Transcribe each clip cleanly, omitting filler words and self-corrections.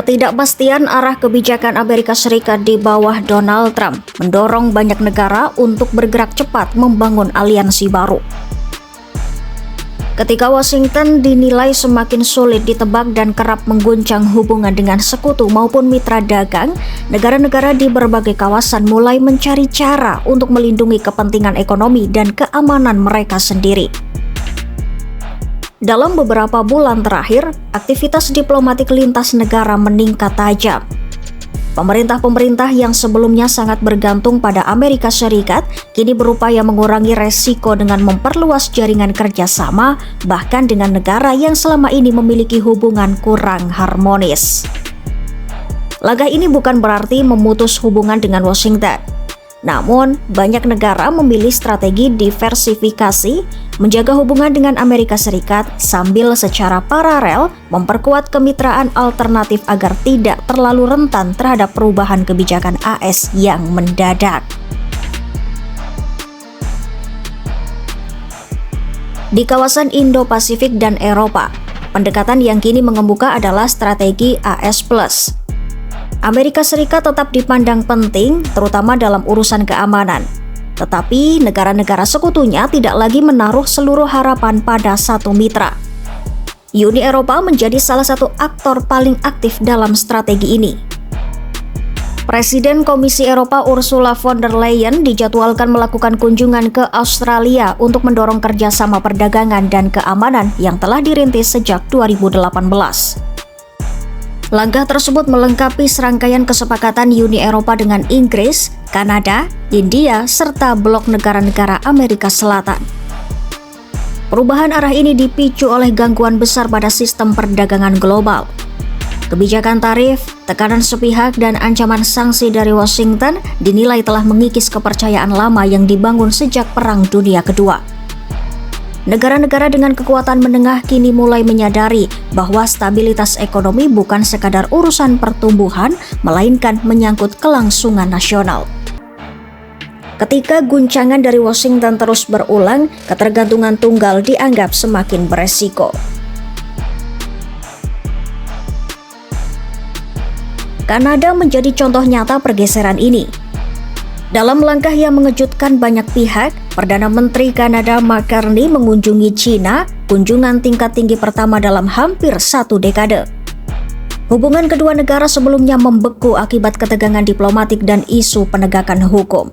Ketidakpastian arah kebijakan Amerika Serikat di bawah Donald Trump mendorong banyak negara untuk bergerak cepat membangun aliansi baru. Ketika Washington dinilai semakin sulit ditebak dan kerap mengguncang hubungan dengan sekutu maupun mitra dagang, negara-negara di berbagai kawasan mulai mencari cara untuk melindungi kepentingan ekonomi dan keamanan mereka sendiri. Dalam beberapa bulan terakhir, aktivitas diplomatik lintas negara meningkat tajam. Pemerintah-pemerintah yang sebelumnya sangat bergantung pada Amerika Serikat kini berupaya mengurangi resiko dengan memperluas jaringan kerjasama, bahkan dengan negara yang selama ini memiliki hubungan kurang harmonis. Langkah ini bukan berarti memutus hubungan dengan Washington. Namun, banyak negara memilih strategi diversifikasi, menjaga hubungan dengan Amerika Serikat sambil secara paralel memperkuat kemitraan alternatif agar tidak terlalu rentan terhadap perubahan kebijakan AS yang mendadak. Di kawasan Indo-Pasifik dan Eropa, pendekatan yang kini mengemuka adalah strategi AS+. Amerika Serikat tetap dipandang penting, terutama dalam urusan keamanan. Tetapi negara-negara sekutunya tidak lagi menaruh seluruh harapan pada satu mitra. Uni Eropa menjadi salah satu aktor paling aktif dalam strategi ini. Presiden Komisi Eropa Ursula von der Leyen dijadwalkan melakukan kunjungan ke Australia untuk mendorong kerjasama perdagangan dan keamanan yang telah dirintis sejak 2018. Langkah tersebut melengkapi serangkaian kesepakatan Uni Eropa dengan Inggris, Kanada, India, serta blok negara-negara Amerika Selatan. Perubahan arah ini dipicu oleh gangguan besar pada sistem perdagangan global. Kebijakan tarif, tekanan sepihak, dan ancaman sanksi dari Washington dinilai telah mengikis kepercayaan lama yang dibangun sejak Perang Dunia Kedua. Negara-negara dengan kekuatan menengah kini mulai menyadari bahwa stabilitas ekonomi bukan sekadar urusan pertumbuhan, melainkan menyangkut kelangsungan nasional. Ketika guncangan dari Washington terus berulang, ketergantungan tunggal dianggap semakin beresiko. Kanada menjadi contoh nyata pergeseran ini. Dalam langkah yang mengejutkan banyak pihak, Perdana Menteri Kanada Mark Carney mengunjungi China, kunjungan tingkat tinggi pertama dalam hampir 1 dekade. Hubungan kedua negara sebelumnya membeku akibat ketegangan diplomatik dan isu penegakan hukum.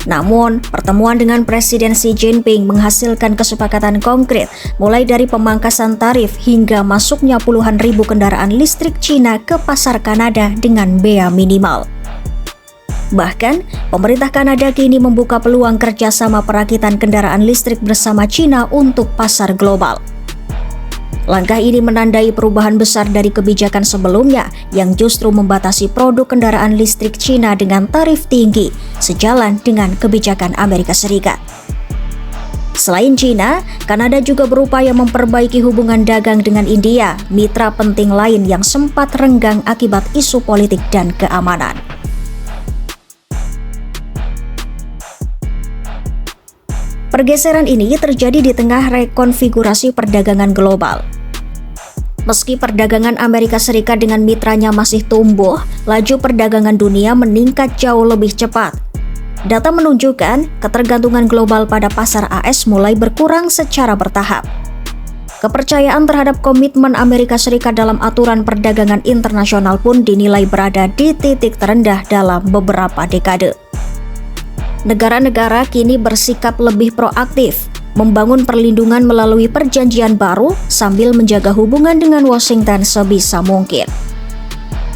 Namun, pertemuan dengan Presiden Xi Jinping menghasilkan kesepakatan konkret, mulai dari pemangkasan tarif hingga masuknya puluhan ribu kendaraan listrik China ke pasar Kanada dengan bea minimal. Bahkan, pemerintah Kanada kini membuka peluang kerjasama perakitan kendaraan listrik bersama China untuk pasar global. Langkah ini menandai perubahan besar dari kebijakan sebelumnya yang justru membatasi produk kendaraan listrik China dengan tarif tinggi, sejalan dengan kebijakan Amerika Serikat. Selain China, Kanada juga berupaya memperbaiki hubungan dagang dengan India, mitra penting lain yang sempat renggang akibat isu politik dan keamanan. Pergeseran ini terjadi di tengah rekonfigurasi perdagangan global. Meski perdagangan Amerika Serikat dengan mitranya masih tumbuh, laju perdagangan dunia meningkat jauh lebih cepat. Data menunjukkan ketergantungan global pada pasar AS mulai berkurang secara bertahap. Kepercayaan terhadap komitmen Amerika Serikat dalam aturan perdagangan internasional pun dinilai berada di titik terendah dalam beberapa dekade. Negara-negara kini bersikap lebih proaktif, membangun perlindungan melalui perjanjian baru sambil menjaga hubungan dengan Washington sebisa mungkin.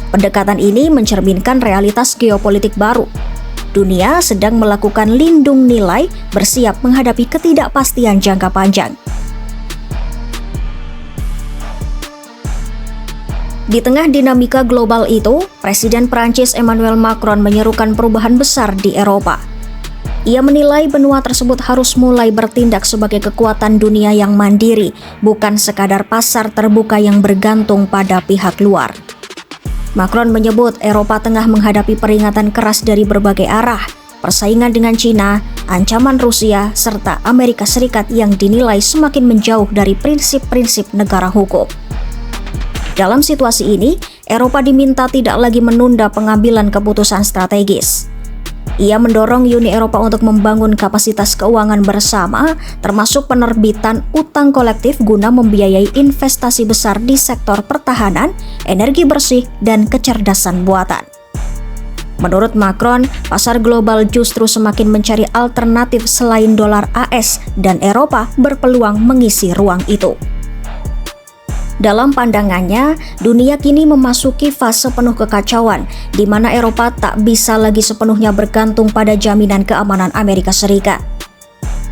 Pendekatan ini mencerminkan realitas geopolitik baru. Dunia sedang melakukan lindung nilai, bersiap menghadapi ketidakpastian jangka panjang. Di tengah dinamika global itu, Presiden Prancis Emmanuel Macron menyerukan perubahan besar di Eropa. Ia menilai benua tersebut harus mulai bertindak sebagai kekuatan dunia yang mandiri, bukan sekadar pasar terbuka yang bergantung pada pihak luar. Macron menyebut Eropa tengah menghadapi peringatan keras dari berbagai arah, persaingan dengan China, ancaman Rusia, serta Amerika Serikat yang dinilai semakin menjauh dari prinsip-prinsip negara hukum. Dalam situasi ini, Eropa diminta tidak lagi menunda pengambilan keputusan strategis. Ia mendorong Uni Eropa untuk membangun kapasitas keuangan bersama, termasuk penerbitan utang kolektif guna membiayai investasi besar di sektor pertahanan, energi bersih, dan kecerdasan buatan. Menurut Macron, pasar global justru semakin mencari alternatif selain dolar AS dan Eropa berpeluang mengisi ruang itu. Dalam pandangannya, dunia kini memasuki fase penuh kekacauan, di mana Eropa tak bisa lagi sepenuhnya bergantung pada jaminan keamanan Amerika Serikat.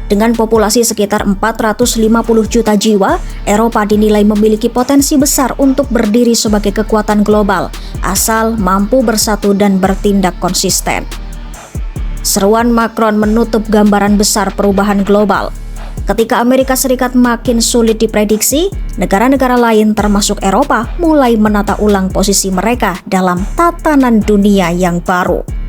Dengan populasi sekitar 450 juta jiwa, Eropa dinilai memiliki potensi besar untuk berdiri sebagai kekuatan global, asal mampu bersatu dan bertindak konsisten. Seruan Macron menutup gambaran besar perubahan global. Ketika Amerika Serikat makin sulit diprediksi, negara-negara lain termasuk Eropa mulai menata ulang posisi mereka dalam tatanan dunia yang baru.